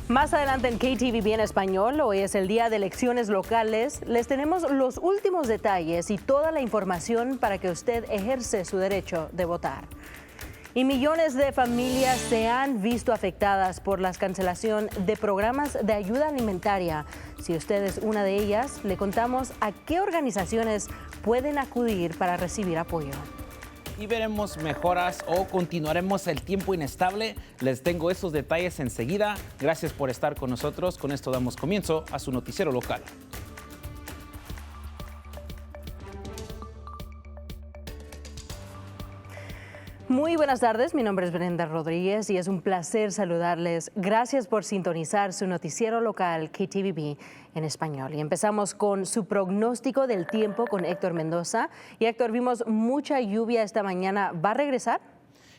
Más adelante en KTVB en español, hoy es el día de elecciones locales. Les tenemos los últimos detalles y toda la información para que usted ejerce su derecho de votar. Y millones de familias se han visto afectadas por la cancelación de programas de ayuda alimentaria. Si usted es una de ellas, le contamos a qué organizaciones pueden acudir para recibir apoyo. Y veremos mejoras o continuaremos el tiempo inestable. Les tengo esos detalles enseguida. Gracias por estar con nosotros. Con esto damos comienzo a su noticiero local. Muy buenas tardes, mi nombre es Brenda Rodríguez y es un placer saludarles. Gracias por sintonizar su noticiero local KTVB en español. Y empezamos con su pronóstico del tiempo con Héctor Mendoza. Y Héctor, vimos mucha lluvia esta mañana. ¿Va a regresar?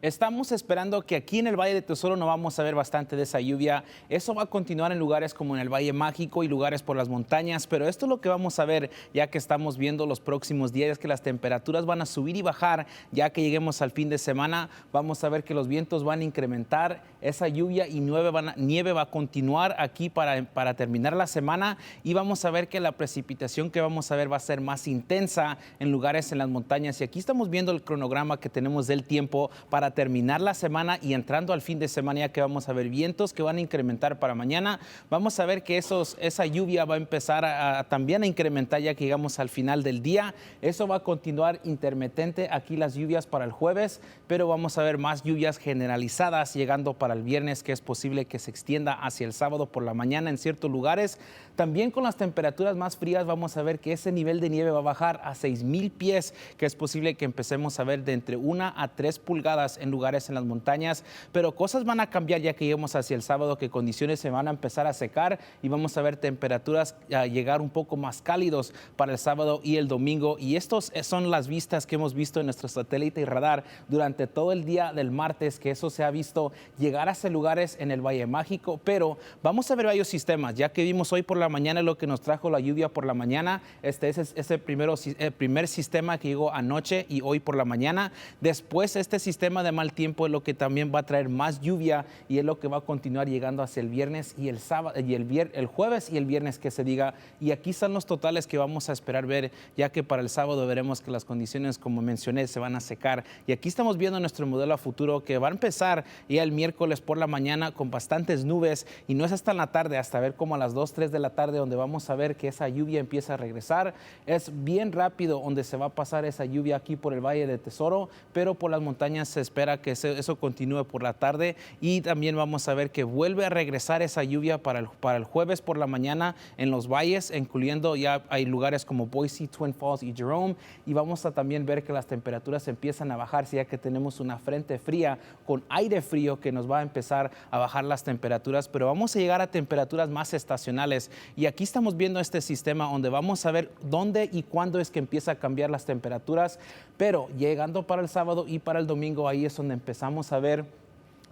Estamos esperando que aquí en el Valle de Tesoro no vamos a ver bastante de esa lluvia. Eso va a continuar en lugares como en el Valle Mágico y lugares por las montañas, pero esto es lo que vamos a ver ya que estamos viendo los próximos días, que las temperaturas van a subir y bajar. Ya que lleguemos al fin de semana, vamos a ver que los vientos van a incrementar, esa lluvia y nieve va a continuar aquí para terminar la semana, y vamos a ver que la precipitación que vamos a ver va a ser más intensa en lugares en las montañas. Y aquí estamos viendo el cronograma que tenemos del tiempo para terminar la semana y entrando al fin de semana, ya que vamos a ver vientos que van a incrementar para mañana. Vamos a ver que esa lluvia va a empezar también a incrementar ya que llegamos al final del día. Eso va a continuar intermitente aquí las lluvias para el jueves, pero vamos a ver más lluvias generalizadas llegando para el viernes, que es posible que se extienda hacia el sábado por la mañana en ciertos lugares. También con las temperaturas más frías vamos a ver que ese nivel de nieve va a bajar a 6,000 pies, que es posible que empecemos a ver de entre 1 a 3 pulgadas en lugares en las montañas, pero cosas van a cambiar ya que lleguemos hacia el sábado, que condiciones se van a empezar a secar y vamos a ver temperaturas llegar un poco más cálidos para el sábado y el domingo. Y estos son las vistas que hemos visto en nuestro satélite y radar durante todo el día del martes, que eso se ha visto llegar hacia lugares en el Valle Mágico, pero vamos a ver varios sistemas, ya que vimos hoy por la mañana lo que nos trajo la lluvia por la mañana. Este es el primer sistema que llegó anoche y hoy por la mañana. Después este sistema de mal tiempo es lo que también va a traer más lluvia y es lo que va a continuar llegando hacia el viernes y el sábado y el jueves y el viernes, que se diga. Y aquí están los totales que vamos a esperar ver, ya que para el sábado veremos que las condiciones, como mencioné, se van a secar. Y aquí estamos viendo nuestro modelo a futuro, que va a empezar ya el miércoles por la mañana con bastantes nubes, y no es hasta en la tarde, hasta ver como a las 2, 3 de la tarde donde vamos a ver que esa lluvia empieza a regresar. Es bien rápido donde se va a pasar esa lluvia aquí por el Valle de Tesoro, pero por las montañas se espera que eso continúe por la tarde, y también vamos a ver que vuelve a regresar esa lluvia para el jueves por la mañana en los valles, incluyendo ya hay lugares como Boise, Twin Falls y Jerome, y vamos a también ver que las temperaturas empiezan a bajar, ya que tenemos una frente fría con aire frío que nos va a empezar a bajar las temperaturas, pero vamos a llegar a temperaturas más estacionales. Y aquí estamos viendo este sistema donde vamos a ver dónde y cuándo es que empieza a cambiar las temperaturas, pero llegando para el sábado y para el domingo, ahí es donde empezamos a ver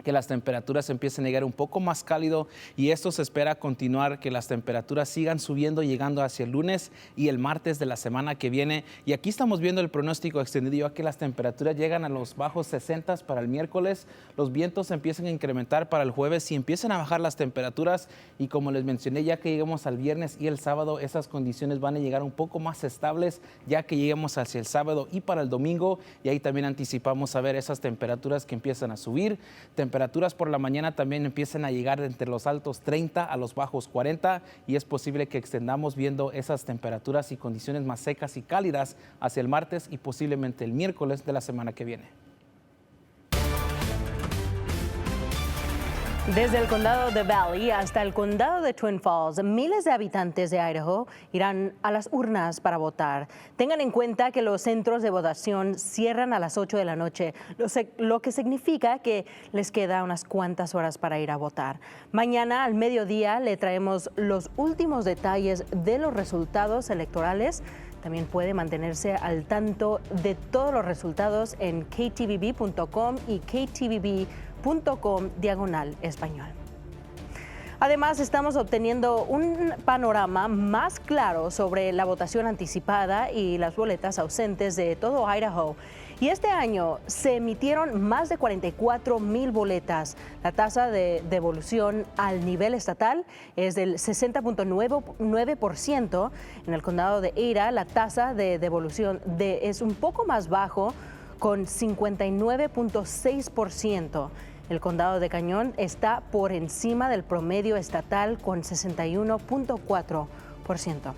que las temperaturas empiecen a llegar un poco más cálido, y esto se espera continuar, que las temperaturas sigan subiendo, llegando hacia el lunes y el martes de la semana que viene. Y aquí estamos viendo el pronóstico extendido, ya que las temperaturas llegan a los bajos 60 para el miércoles, los vientos empiezan a incrementar para el jueves y empiezan a bajar las temperaturas, y como les mencioné, ya que lleguemos al viernes y el sábado, esas condiciones van a llegar un poco más estables, ya que lleguemos hacia el sábado y para el domingo, y ahí también anticipamos a ver esas temperaturas que empiezan a subir. Temperaturas por la mañana también empiezan a llegar entre los altos 30 a los bajos 40, y es posible que extendamos viendo esas temperaturas y condiciones más secas y cálidas hacia el martes y posiblemente el miércoles de la semana que viene. Desde el condado de Valley hasta el condado de Twin Falls, miles de habitantes de Idaho irán a las urnas para votar. Tengan en cuenta que los centros de votación cierran a las 8 de la noche, lo que significa que les queda unas cuantas horas para ir a votar. Mañana al mediodía le traemos los últimos detalles de los resultados electorales. También puede mantenerse al tanto de todos los resultados en ktvb.com y ktvb.com/español. Además, estamos obteniendo un panorama más claro sobre la votación anticipada y las boletas ausentes de todo Idaho. Y este año se emitieron más de 44,000 boletas. La tasa de devolución al nivel estatal es del 60.9%. En el condado de Ada, la tasa de devolución es un poco más bajo, con 59.6%. El condado de Cañón está por encima del promedio estatal con 61.4%.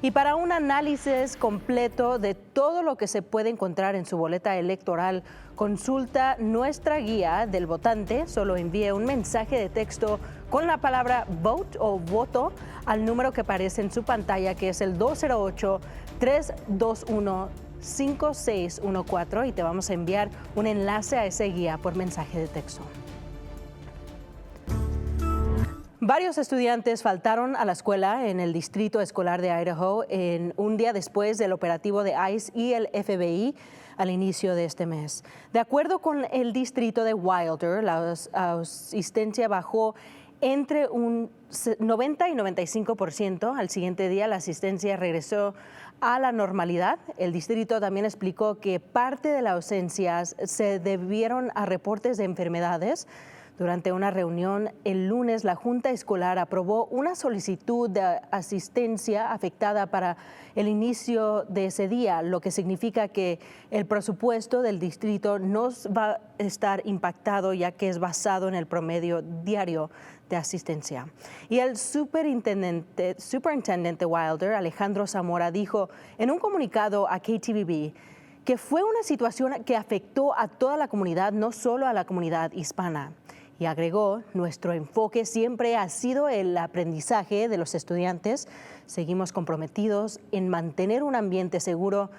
Y para un análisis completo de todo lo que se puede encontrar en su boleta electoral, consulta nuestra guía del votante. Solo envíe un mensaje de texto con la palabra vote o voto al número que aparece en su pantalla, que es el 208-321-5614, y te vamos a enviar un enlace a ese guía por mensaje de texto. Varios estudiantes faltaron a la escuela en el distrito escolar de Idaho en un día después del operativo de ICE y el FBI al inicio de este mes. De acuerdo con el distrito de Wilder, la asistencia bajó entre un 90 y 95%. Al siguiente día, la asistencia regresó a la normalidad. El distrito también explicó que parte de las ausencias se debieron a reportes de enfermedades. Durante una reunión el lunes, la Junta Escolar aprobó una solicitud de asistencia afectada para el inicio de ese día, lo que significa que el presupuesto del distrito no va a estar impactado, ya que es basado en el promedio diario de asistencia. Y el superintendente Wilder, Alejandro Zamora, dijo en un comunicado a KTVB que fue una situación que afectó a toda la comunidad, no solo a la comunidad hispana. Y agregó, nuestro enfoque siempre ha sido el aprendizaje de los estudiantes. Seguimos comprometidos en mantener un ambiente seguro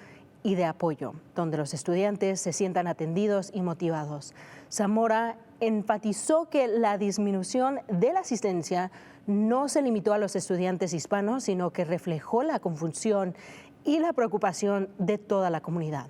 y de apoyo, donde los estudiantes se sientan atendidos y motivados. Zamora enfatizó que la disminución de la asistencia no se limitó a los estudiantes hispanos, sino que reflejó la confusión y la preocupación de toda la comunidad.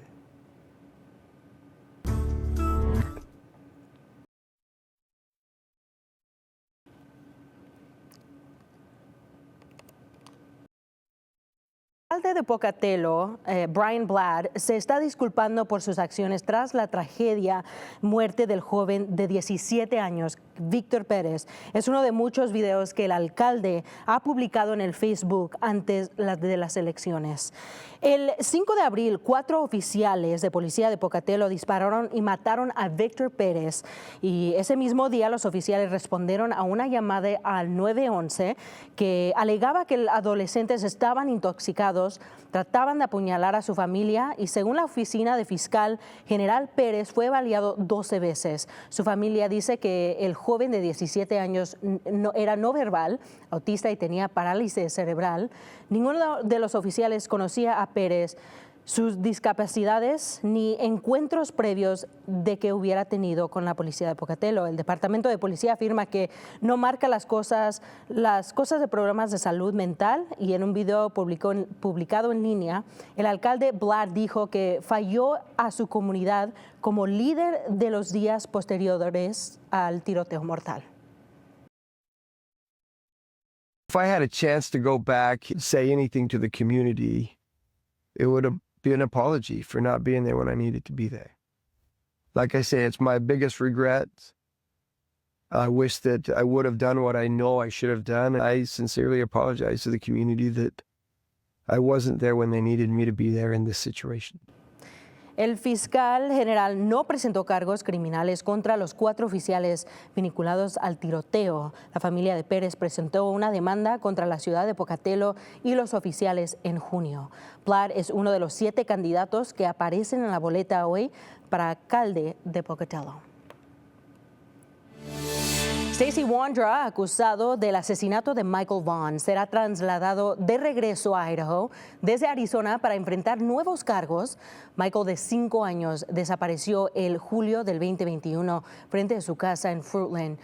El alcalde de Pocatello, Brian Blatt, se está disculpando por sus acciones tras la tragedia muerte del joven de 17 años, Víctor Pérez. Es uno de muchos videos que el alcalde ha publicado en el Facebook antes de las elecciones. El 5 de abril, 4 oficiales de policía de Pocatello dispararon y mataron a Víctor Pérez. Y ese mismo día los oficiales respondieron a una llamada al 911 que alegaba que los adolescentes estaban intoxicados, trataban de apuñalar a su familia y, según la oficina de fiscal general, Pérez fue baleado 12 veces. Su familia dice que el joven de 17 años era no verbal, autista y tenía parálisis cerebral. Ninguno de los oficiales conocía a Pérez, sus discapacidades ni encuentros previos de que hubiera tenido con la policía de Pocatello. El Departamento de Policía afirma que no marca las cosas de programas de salud mental, y en un video publicado en línea, el alcalde Blatt dijo que falló a su comunidad como líder de los días posteriores al tiroteo mortal. If I had a chance to go back and say anything to the community, it would have been an apology for not being there when I needed to be there. Like I say, it's my biggest regret. I wish that I would have done what I know I should have done. I sincerely apologize to the community that I wasn't there when they needed me to be there in this situation. El fiscal general no presentó cargos criminales contra los 4 oficiales vinculados al tiroteo. La familia de Pérez presentó una demanda contra la ciudad de Pocatello y los oficiales en junio. Blatt es uno de los 7 candidatos que aparecen en la boleta hoy para alcalde de Pocatello. Stacey Wondra, acusado del asesinato de Michael Vaughn, será trasladado de regreso a Idaho desde Arizona para enfrentar nuevos cargos. Michael, de 5 años, desapareció el julio del 2021 frente a su casa en Fruitland.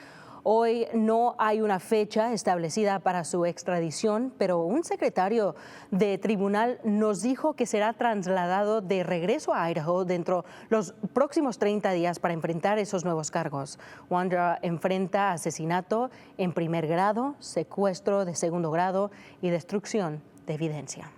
Hoy no hay una fecha establecida para su extradición, pero un secretario de tribunal nos dijo que será trasladado de regreso a Idaho dentro de los próximos 30 días para enfrentar esos nuevos cargos. Wondra enfrenta asesinato en primer grado, secuestro de segundo grado y destrucción de evidencia.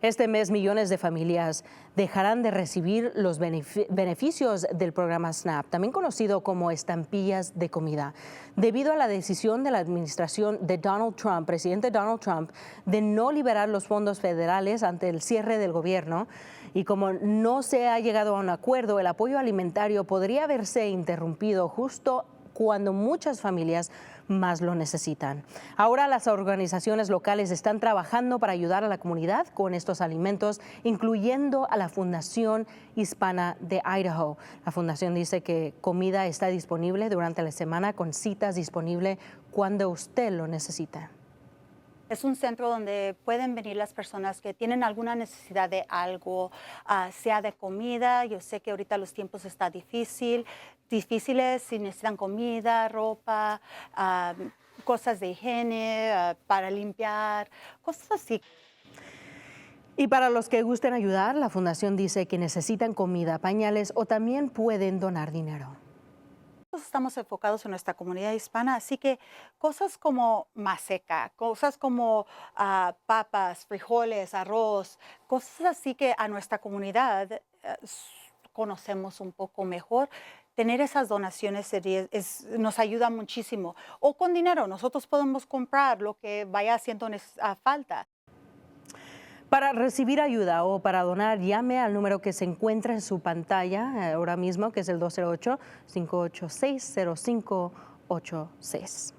Este mes, millones de familias dejarán de recibir los beneficios del programa SNAP, también conocido como estampillas de comida, debido a la decisión de la administración de Donald Trump, presidente Donald Trump, de no liberar los fondos federales ante el cierre del gobierno. Y como no se ha llegado a un acuerdo, el apoyo alimentario podría haberse interrumpido justo cuando muchas familias más lo necesitan. Ahora las organizaciones locales están trabajando para ayudar a la comunidad con estos alimentos, incluyendo a la Fundación Hispana de Idaho. La fundación dice que comida está disponible durante la semana con citas disponibles cuando usted lo necesita. Es un centro donde pueden venir las personas que tienen alguna necesidad de algo, sea de comida. Yo sé que ahorita los tiempos están difíciles, si necesitan comida, ropa, cosas de higiene, para limpiar, cosas así. Y para los que gusten ayudar, la fundación dice que necesitan comida, pañales o también pueden donar dinero. Estamos enfocados en nuestra comunidad hispana, así que cosas como maseca, cosas como papas, frijoles, arroz, cosas así que a nuestra comunidad conocemos un poco mejor. Tener esas donaciones nos ayuda muchísimo. O con dinero, nosotros podemos comprar lo que vaya haciendo falta. Para recibir ayuda o para donar, llame al número que se encuentra en su pantalla ahora mismo, que es el 208-586-0586.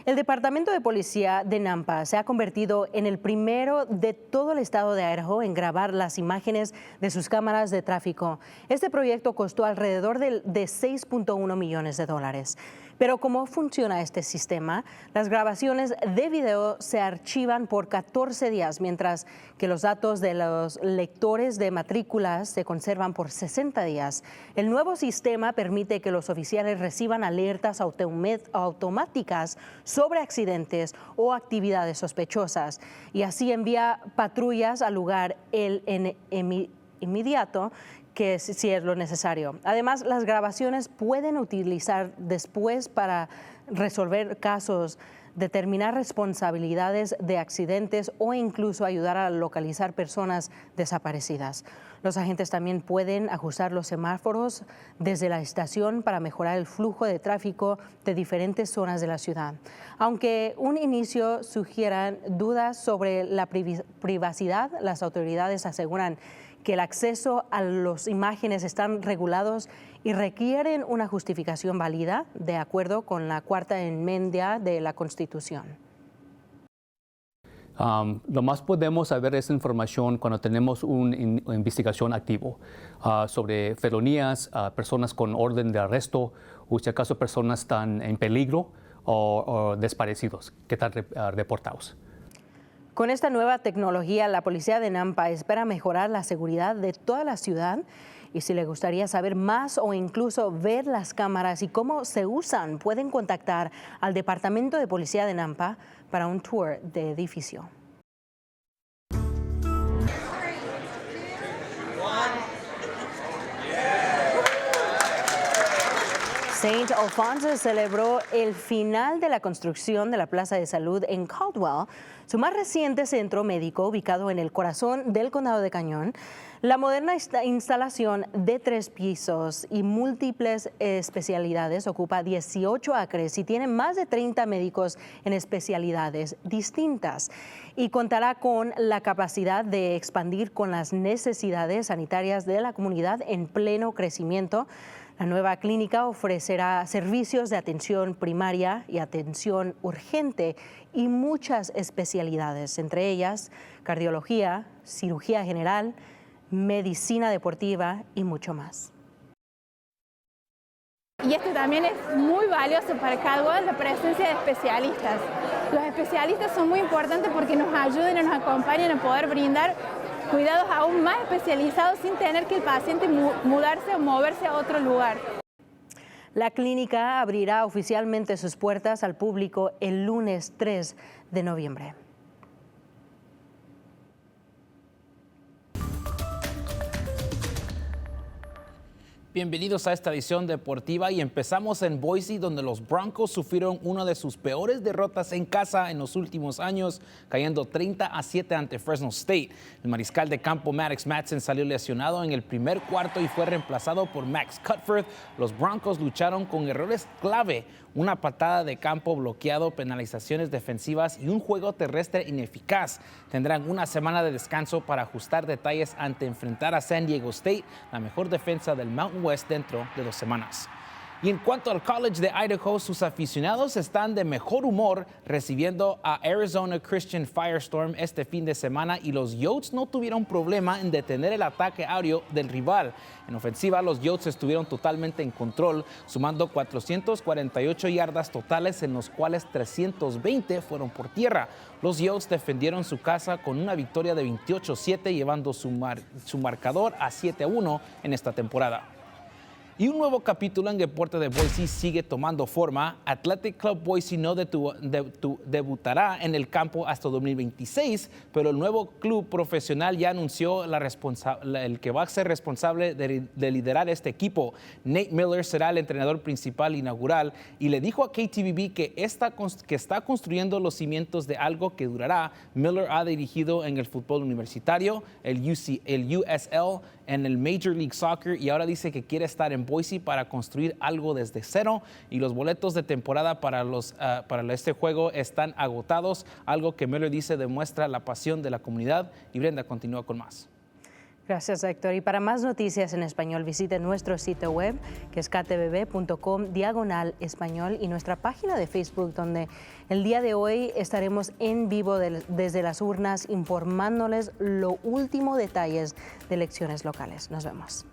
El Departamento de Policía de Nampa se ha convertido en el primero de todo el estado de Idaho en grabar las imágenes de sus cámaras de tráfico. Este proyecto costó alrededor de $6.1 millones. Pero ¿cómo funciona este sistema? Las grabaciones de video se archivan por 14 días, mientras que los datos de los lectores de matrículas se conservan por 60 días. El nuevo sistema permite que los oficiales reciban alertas automáticas sobre accidentes o actividades sospechosas y así envía patrullas al lugar inmediato que si es lo necesario. Además, las grabaciones pueden utilizar después para resolver casos, determinar responsabilidades de accidentes o incluso ayudar a localizar personas desaparecidas. Los agentes también pueden ajustar los semáforos desde la estación para mejorar el flujo de tráfico de diferentes zonas de la ciudad. Aunque un inicio sugieran dudas sobre la privacidad, las autoridades aseguran que el acceso a las imágenes están regulados y requieren una justificación válida de acuerdo con la cuarta enmienda de la Constitución. Lo más podemos saber esa información cuando tenemos una investigación activo sobre felonías, personas con orden de arresto o si acaso personas están en peligro o desaparecidos que están reportados. Con esta nueva tecnología, la policía de Nampa espera mejorar la seguridad de toda la ciudad. Y si le gustaría saber más o incluso ver las cámaras y cómo se usan, pueden contactar al Departamento de Policía de Nampa para un tour de edificio. St. Alphonsus celebró el final de la construcción de la Plaza de Salud en Caldwell, su más reciente centro médico ubicado en el corazón del Condado de Cañón. La moderna instalación de 3 pisos y múltiples especialidades ocupa 18 acres y tiene más de 30 médicos en especialidades distintas y contará con la capacidad de expandir con las necesidades sanitarias de la comunidad en pleno crecimiento. La nueva clínica ofrecerá servicios de atención primaria y atención urgente y muchas especialidades, entre ellas cardiología, cirugía general, medicina deportiva y mucho más. Y esto también es muy valioso para Caldwell, la presencia de especialistas. Los especialistas son muy importantes porque nos ayudan y nos acompañan a poder brindar cuidados aún más especializados sin tener que el paciente mudarse o moverse a otro lugar. La clínica abrirá oficialmente sus puertas al público el lunes 3 de noviembre. Bienvenidos a esta edición deportiva y empezamos en Boise, donde los Broncos sufrieron una de sus peores derrotas en casa en los últimos años, cayendo 30-7 ante Fresno State. El mariscal de campo Maddox Madsen salió lesionado en el primer cuarto y fue reemplazado por Max Cutforth. Los Broncos lucharon con errores clave, una patada de campo bloqueado, penalizaciones defensivas y un juego terrestre ineficaz. Tendrán una semana de descanso para ajustar detalles ante enfrentar a San Diego State, la mejor defensa del Mountain West, dentro de 2 semanas. Y en cuanto al College de Idaho, sus aficionados están de mejor humor recibiendo a Arizona Christian Firestorm este fin de semana y los Yotes no tuvieron problema en detener el ataque aéreo del rival. En ofensiva, los Yotes estuvieron totalmente en control, sumando 448 yardas totales, en los cuales 320 fueron por tierra. Los Yotes defendieron su casa con una victoria de 28-7, llevando su marcador a 7-1 en esta temporada. Y un nuevo capítulo en deporte de Boise sigue tomando forma. Athletic Club Boise no debutará en el campo hasta 2026, pero el nuevo club profesional ya anunció el que va a ser responsable de liderar este equipo. Nate Miller será el entrenador principal inaugural y le dijo a KTVB que está construyendo los cimientos de algo que durará. Miller ha dirigido en el fútbol universitario, el USL, en el Major League Soccer, y ahora dice que quiere estar en Boise para construir algo desde cero, y los boletos de temporada para este juego están agotados, algo que Miller dice demuestra la pasión de la comunidad. Y Brenda continúa con más. Gracias, Héctor. Y para más noticias en español, visite nuestro sitio web, que es ktvb.com/español, y nuestra página de Facebook, donde el día de hoy estaremos en vivo desde las urnas informándoles los últimos detalles de elecciones locales. Nos vemos.